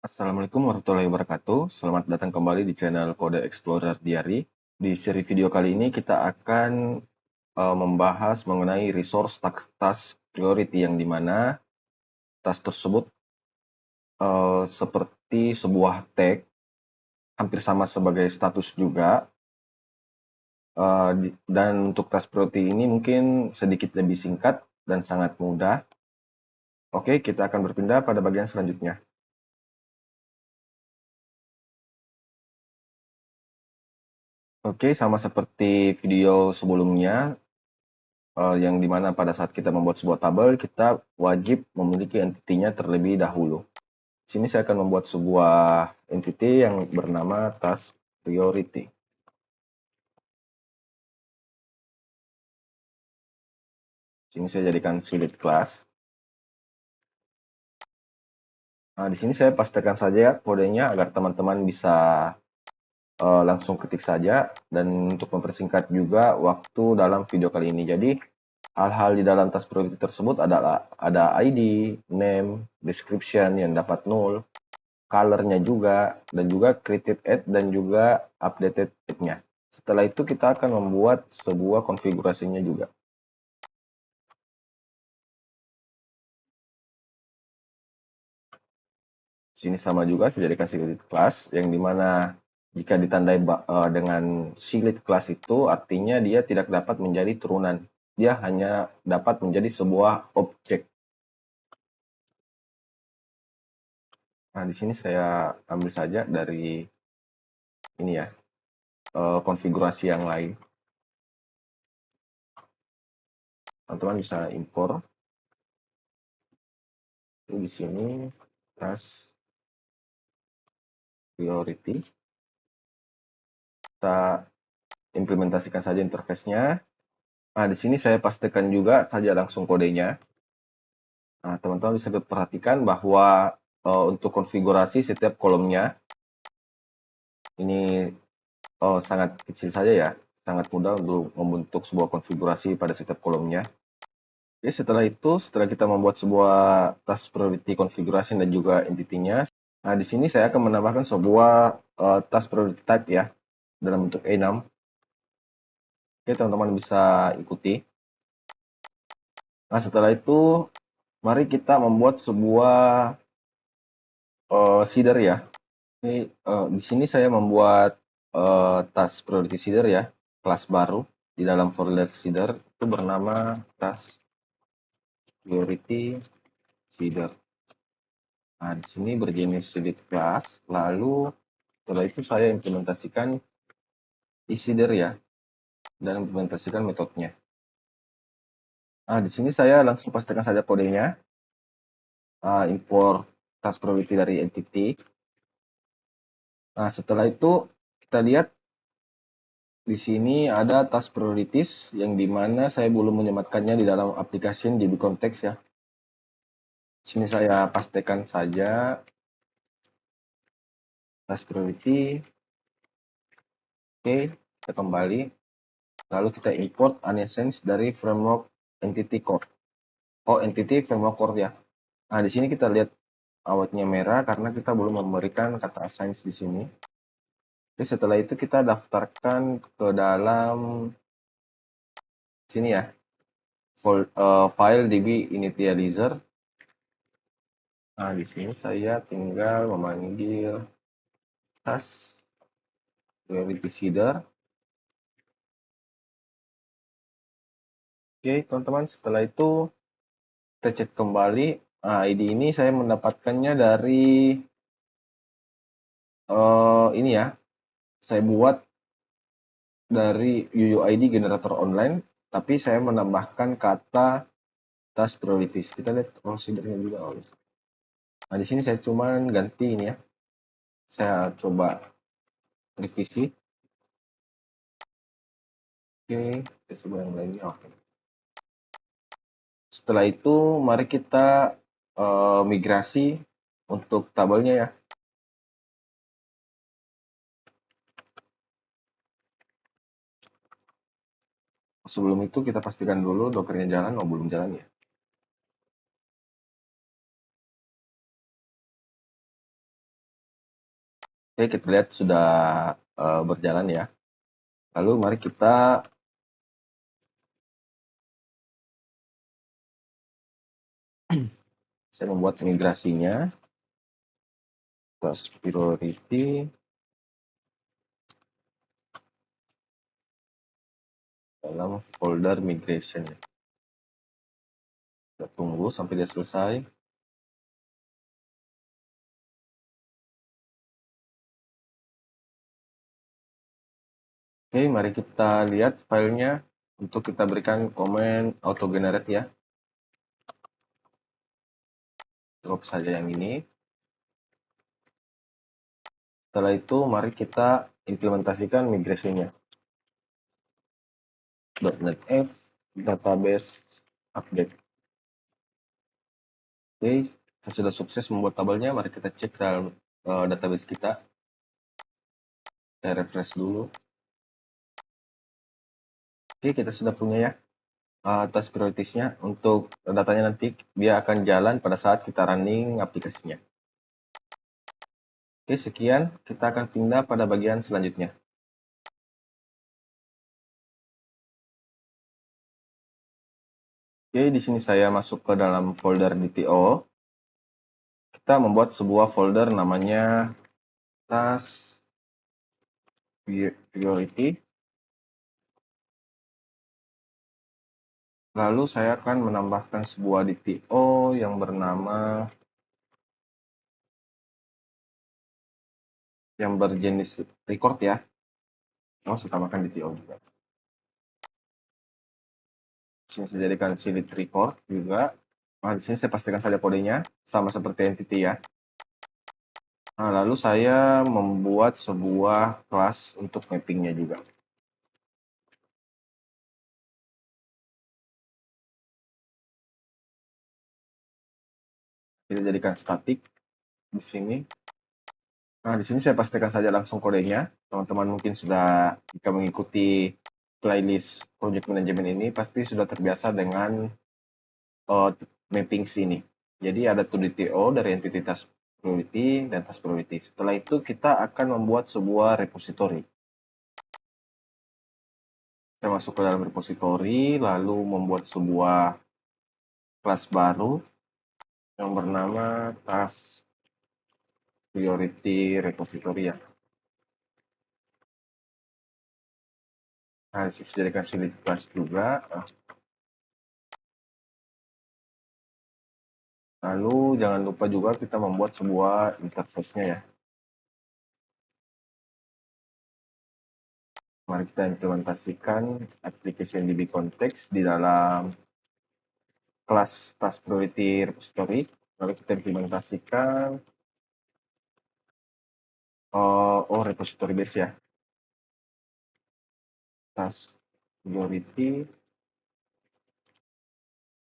Assalamualaikum warahmatullahi wabarakatuh. Selamat datang kembali di channel Kode Explorer Diary. Di seri video kali ini kita akan membahas mengenai resource task priority yang dimana task tersebut seperti sebuah tag, hampir sama sebagai status juga. Dan untuk task priority ini mungkin sedikit lebih singkat dan sangat mudah. Oke, kita akan berpindah pada bagian selanjutnya. Oke, sama seperti video sebelumnya, yang dimana pada saat kita membuat sebuah tabel, kita wajib memiliki entity-nya terlebih dahulu. Di sini saya akan membuat sebuah entity yang bernama task priority. Di sini saya jadikan solid class. Nah, di sini saya pastikan saja kodenya agar teman-teman bisa langsung ketik saja, dan untuk mempersingkat juga waktu dalam video kali ini. Jadi hal-hal di dalam task priority tersebut adalah ada ID, name, description yang dapat null, color-nya juga, dan juga created at dan juga updated at-nya. Setelah itu kita akan membuat sebuah konfigurasinya juga. Sini sama juga saya jadikan silid class, yang dimana jika ditandai dengan silid class itu artinya dia tidak dapat menjadi turunan. Dia hanya dapat menjadi sebuah objek. Nah, di sini saya ambil saja dari ini ya, konfigurasi yang lain. Teman-teman bisa impor. Di sini task priority. Kita implementasikan saja interface-nya. Nah, di sini saya pastikan juga saja langsung kodenya. Nah, teman-teman bisa perhatikan bahwa untuk konfigurasi setiap kolomnya ini sangat kecil saja ya, sangat mudah untuk membentuk sebuah konfigurasi pada setiap kolomnya. Jadi setelah kita membuat sebuah task priority configuration dan juga entity-nya, nah di sini saya akan menambahkan sebuah task priority type ya, dalam bentuk enum. Oke, teman-teman bisa ikuti. Nah, setelah itu mari kita membuat sebuah seeder ya. Ini di sini saya membuat task priority seeder ya, kelas baru di dalam folder seeder itu bernama task priority seeder. Nah, di sini berjenis solid class. Lalu setelah itu saya implementasikan seeder ya, dan implementasikan metodenya. Nah, di sini saya langsung pastikan saja kodenya. Import task priority dari entity. Nah, setelah itu kita lihat di sini ada task priorities yang dimana saya belum menyematkannya di dalam aplikasi DB Context ya. Di sini saya pastikan saja task priority. Oke, kita kembali. Lalu kita import unessence dari framework entity core. Oh, entity framework core ya. Nah, di sini kita lihat awetnya merah karena kita belum memberikan kata assign di sini. Jadi setelah itu kita daftarkan ke dalam sini ya, file db initializer. Nah, di sini saya tinggal memanggil task priority seeder. Oke, teman-teman, setelah itu kita cek kembali. Nah, ID ini saya mendapatkannya dari ini ya. Saya buat dari UUID generator online, tapi saya menambahkan kata task priorities. Kita lihat procedure-nya juga. Nah, di sini saya cuma ganti ini ya. Saya coba revisi. Oke, kita coba yang lainnya. Oke. Setelah itu, mari kita migrasi untuk tabelnya ya. Sebelum itu kita pastikan dulu Docker-nya jalan. Oh, belum jalan ya. Oke, kita lihat sudah berjalan ya. Lalu mari kita saya membuat migrasinya. Task priority dalam folder migration. Kita tunggu sampai dia selesai. Oke, mari kita lihat filenya untuk kita berikan komen auto generate ya. Cukup saja yang ini. Setelah itu mari kita implementasikan migrasinya. .NET F database update. Oke, kita sudah sukses membuat tabelnya. Mari kita cek dalam database kita. Saya refresh dulu. Oke, kita sudah punya ya atas prioritasnya. Untuk datanya nanti dia akan jalan pada saat kita running aplikasinya. Oke, sekian. Kita akan pindah pada bagian selanjutnya. Oke, di sini saya masuk ke dalam folder DTO. Kita membuat sebuah folder namanya task priority. Lalu saya akan menambahkan sebuah DTO yang bernama yang berjenis record ya. Saya tambahkan DTO juga. Sini saya jadikan silid record juga. Nah, di sini saya pastikan saja kodenya sama seperti entity ya. Nah, lalu saya membuat sebuah kelas untuk mappingnya juga. Kita jadikan static di sini. Nah, di sini saya pastikan saja langsung kodenya. Teman-teman mungkin sudah jika mengikuti playlist project management ini pasti sudah terbiasa dengan mapping sini. Jadi ada 2DTO dari entity task priority dan task priority. Setelah itu kita akan membuat sebuah repository. Saya masuk ke dalam repository, lalu membuat sebuah kelas baru yang bernama task priority repository ya. Nah, saya jadikan silid class juga. Lalu jangan lupa juga kita membuat sebuah interface-nya ya. Mari kita implementasikan application DB context di dalam kelas task priority repository. Lalu kita implementasikan repository base ya. Task priority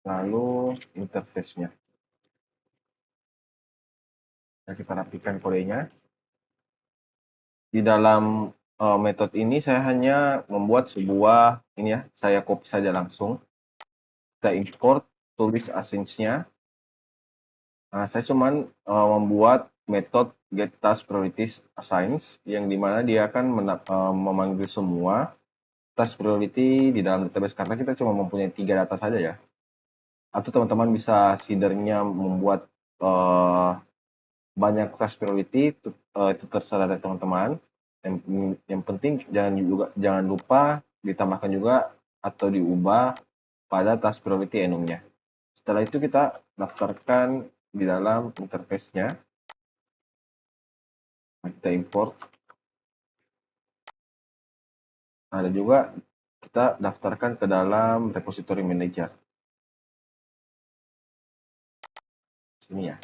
lalu interface-nya. Nah, kita rapikan kodenya. Di dalam metode ini saya hanya membuat sebuah ini ya, saya copy saja langsung. Kita import tulis async-nya. Nah, saya cuman membuat metode get task priorities assigns yang dimana dia akan memanggil semua task priority di dalam database karena kita cuma mempunyai 3 data saja ya. Atau teman-teman bisa seedernya membuat banyak task priority itu terserah dari teman-teman. Yang penting jangan lupa ditambahkan juga atau diubah pada task priority enumnya. Setelah itu kita daftarkan di dalam interface-nya. Kita import. Ada juga kita daftarkan ke dalam repository manager. Sini ya.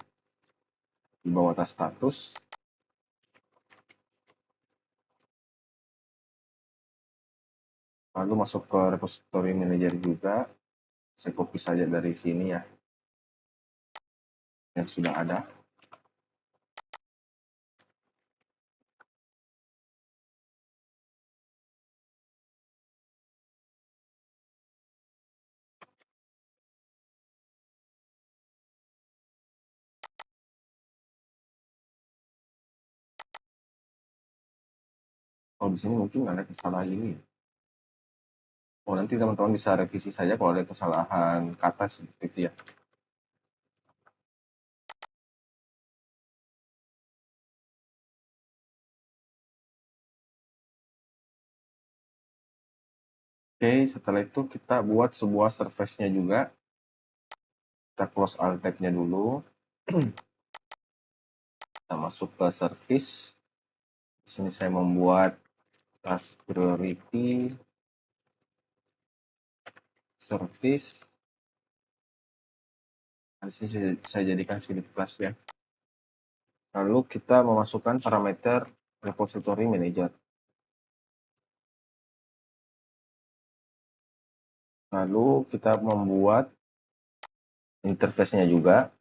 Di bawah tas status. Lalu masuk ke repository manager juga. Saya copy saja dari sini ya. Yang sudah ada. Oh, di sini mungkin ada kesalahan ini. Oh, nanti teman-teman bisa revisi saja kalau ada kesalahan kata seperti itu ya. Oke, setelah itu kita buat sebuah surface-nya juga. Kita close alt tab-nya dulu. Kita masuk ke service. Di sini saya membuat task priority service. Di sini saya jadikan script class ya. Lalu kita memasukkan parameter repository manager. Lalu kita membuat interface-nya juga.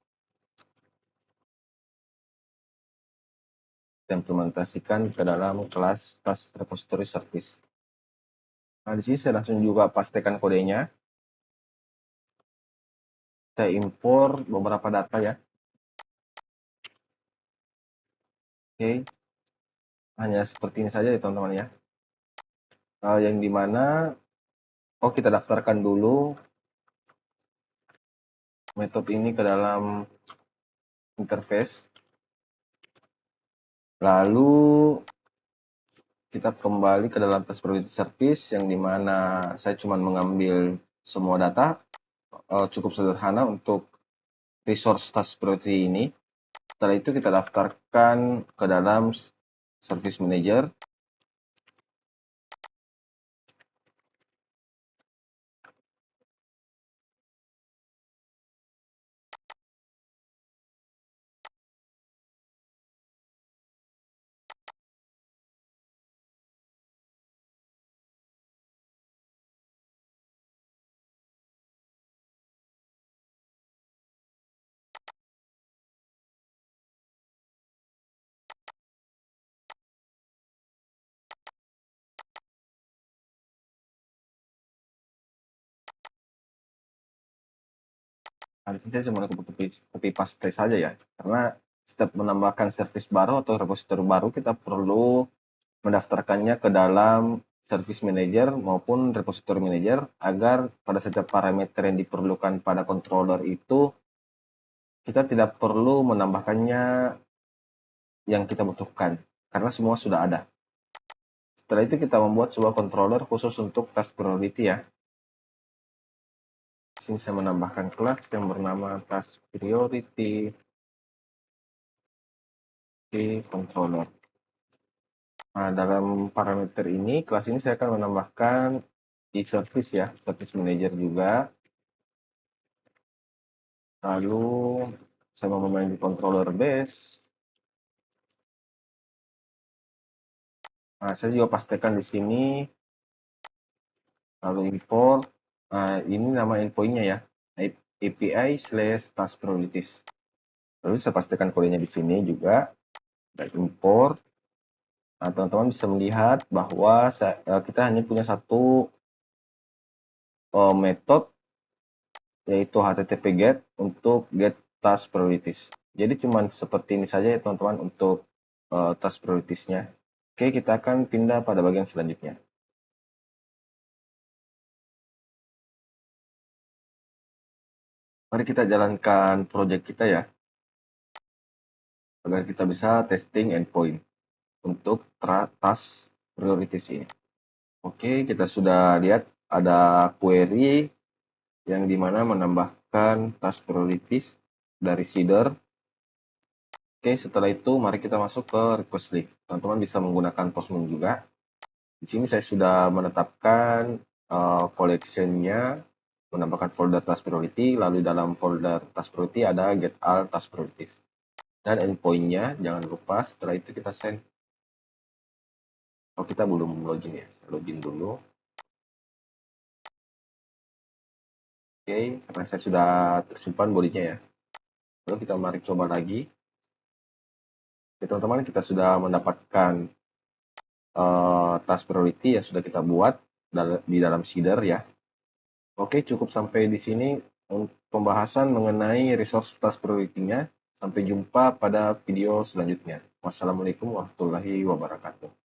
Kita implementasikan ke dalam kelas task repository service. Nah, di sini saya langsung juga pastikan kodenya. Kita impor beberapa data ya. Oke. Hanya seperti ini saja ya teman-teman ya. Yang dimana kita daftarkan dulu metode ini ke dalam interface. Lalu kita kembali ke dalam task priority service yang dimana saya cuma mengambil semua data. Cukup sederhana untuk resource task priority ini. Setelah itu kita daftarkan ke dalam service manager. Nah, di sini saya cuma copy paste saja ya, karena setiap menambahkan service baru atau repository baru kita perlu mendaftarkannya ke dalam service manager maupun repository manager agar pada setiap parameter yang diperlukan pada controller itu kita tidak perlu menambahkannya yang kita butuhkan karena semua sudah ada. Setelah itu kita membuat sebuah controller khusus untuk task priority ya. Di sini saya menambahkan kelas yang bernama task priority controller. Nah, dalam parameter ini, kelas ini saya akan menambahkan e-service ya, service manager juga. Lalu saya mau memain di controller base. Nah, saya juga pastikan di sini. Lalu import. Nah, ini nama endpoint-nya ya, API/task priorities. Lalu saya pastikan kodenya di sini juga. Dan import. Nah, teman-teman bisa melihat bahwa kita hanya punya satu metode, yaitu HTTP GET untuk get task priorities. Jadi cuma seperti ini saja ya teman-teman untuk task priorities-nya. Oke, kita akan pindah pada bagian selanjutnya. Mari kita jalankan project kita ya, agar kita bisa testing endpoint untuk task priorities ini. Oke, kita sudah lihat ada query yang dimana menambahkan task priorities dari seeder. Oke, setelah itu mari kita masuk ke request list. Teman-teman bisa menggunakan Postman juga. Di sini saya sudah menetapkan collection-nya, menambahkan folder task priority, lalu dalam folder task priority ada get all task priorities. Dan endpoint-nya jangan lupa setelah itu kita send. Oh, kita belum login ya, login dulu. Oke, karena saya sudah tersimpan bodinya ya. Lalu kita mari coba lagi. Oke, teman-teman, kita sudah mendapatkan task priority yang sudah kita buat di dalam seeder ya. Oke, cukup sampai di sini untuk pembahasan mengenai resource task priority-nya. Sampai jumpa pada video selanjutnya. Wassalamualaikum warahmatullahi wabarakatuh.